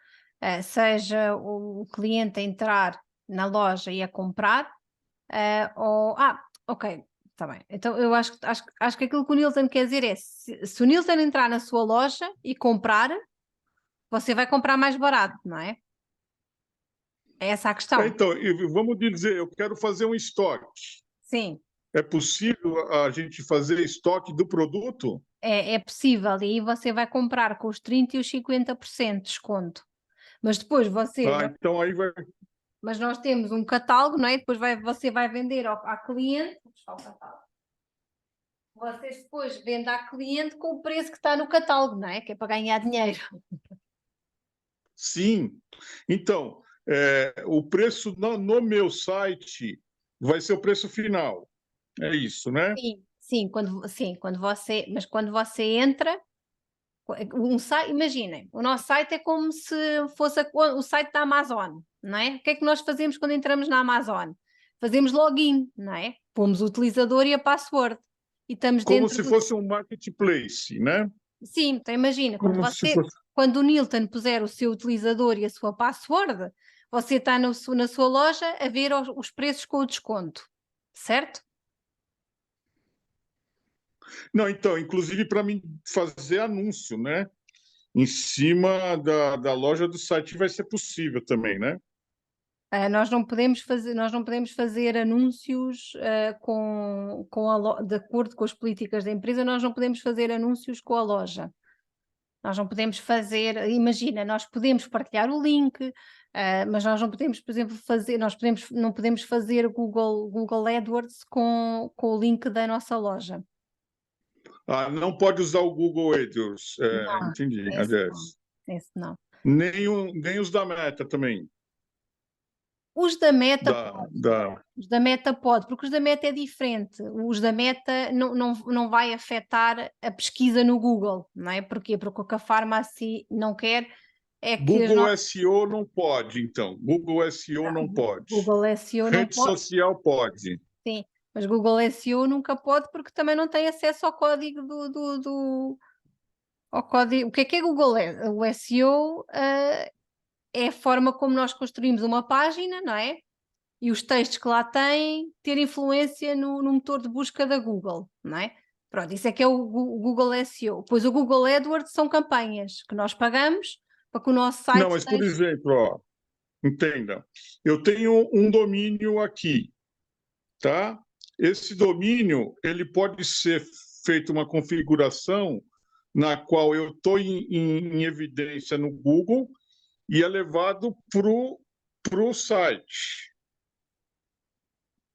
Seja o cliente a entrar na loja e a comprar, ok, está bem. Então eu acho que aquilo que o Nilton quer dizer é: se o Nilton entrar na sua loja e comprar, você vai comprar mais barato, não é? É essa a questão. Então, e vamos dizer, eu quero fazer um estoque. Sim, É possível a gente fazer estoque do produto? é possível. E aí você vai comprar com os 30% e os 50% de desconto. Mas depois Então aí vai. mas nós temos um catálogo, não é? Depois você vai vender à cliente. Vou buscar o catálogo. Vocês depois vendem à cliente com o preço que está no catálogo, não é? Que é para ganhar dinheiro. Sim. Então, o preço no meu site vai ser o preço final. É isso, né? Sim, mas quando você entra, um site, imaginem, o nosso site é como se fosse o site da Amazon, não é? O que é que nós fazemos quando entramos na Amazon? Fazemos login, não é? Pomos o utilizador e a password e estamos Como dentro se do. fosse um marketplace, né? Sim, então imagina, Como se fosse. quando o Nilton puser o seu utilizador e a sua password, você está na sua loja a ver os preços com o desconto, certo? Não, então, inclusive para mim fazer anúncio, né? Em cima da loja do site vai ser possível também, né? Nós não podemos fazer anúncios de acordo com as políticas da empresa, nós não podemos fazer anúncios com a loja. Nós não podemos fazer, imagina, nós podemos partilhar o link, mas nós não podemos, por exemplo, não podemos fazer Google AdWords com o link da nossa loja. Não pode usar o Google AdWords. Não, Entendi, esse não, aliás. esse não. Nem os da Meta também. Os da Meta Da, pode, da... os da Meta pode, porque os da Meta é diferente. Os da Meta não vai afetar a pesquisa no Google, não é? Porquê? Porque o que a Pharmacy não quer é que as Google nossas. SEO não pode, então. Google SEO não pode. Google SEO não Rede pode, social pode. sim, mas Google SEO nunca pode porque também não tem acesso ao código ao código. O que é Google? O SEO é a forma como nós construímos uma página, não é? E os textos que lá têm ter influência no motor de busca da Google, não é? Pronto, isso é que é o Google SEO. Pois o Google AdWords são campanhas que nós pagamos para que o nosso Não, site mas, por esteja. exemplo, ó, entenda, eu tenho um domínio aqui, tá? Esse domínio, ele pode ser feito uma configuração na qual eu estou em evidência no Google e é levado para o site.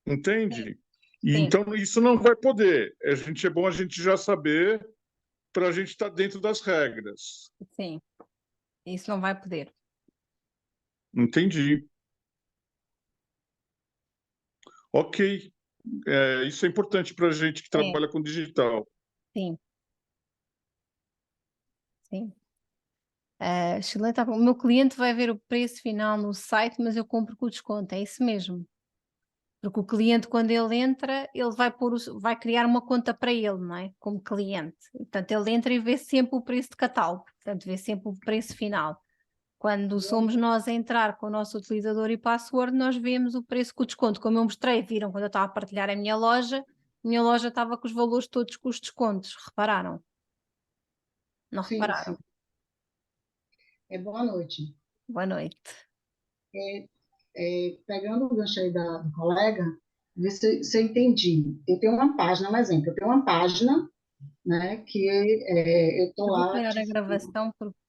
Entende? E Sim, então isso não vai poder. É bom a gente já saber para a gente estar dentro das regras. sim, isso não vai poder. Entendi. Ok. Isso é importante para a gente que É, trabalha com digital. sim, sim. Excelente. Tá bom. O meu cliente vai ver o preço final no site, mas eu compro com o desconto, é isso mesmo. Porque o cliente, quando ele entra, ele vai criar uma conta para ele, não é? Como cliente. Portanto, ele entra e vê sempre o preço de catálogo, portanto, vê sempre o preço final. Quando somos nós a entrar com o nosso utilizador e password, nós vemos o preço com o desconto. Como eu mostrei, viram quando eu estava a partilhar a minha loja estava com os valores todos com os descontos. Repararam? Não Sim, repararam? sim. Boa noite. Boa noite. Pegando o gancho aí do colega, ver se eu entendi. Eu tenho uma página, um exemplo, eu tenho uma página, né, que eu estou Eu vou lá. parar a gravação porque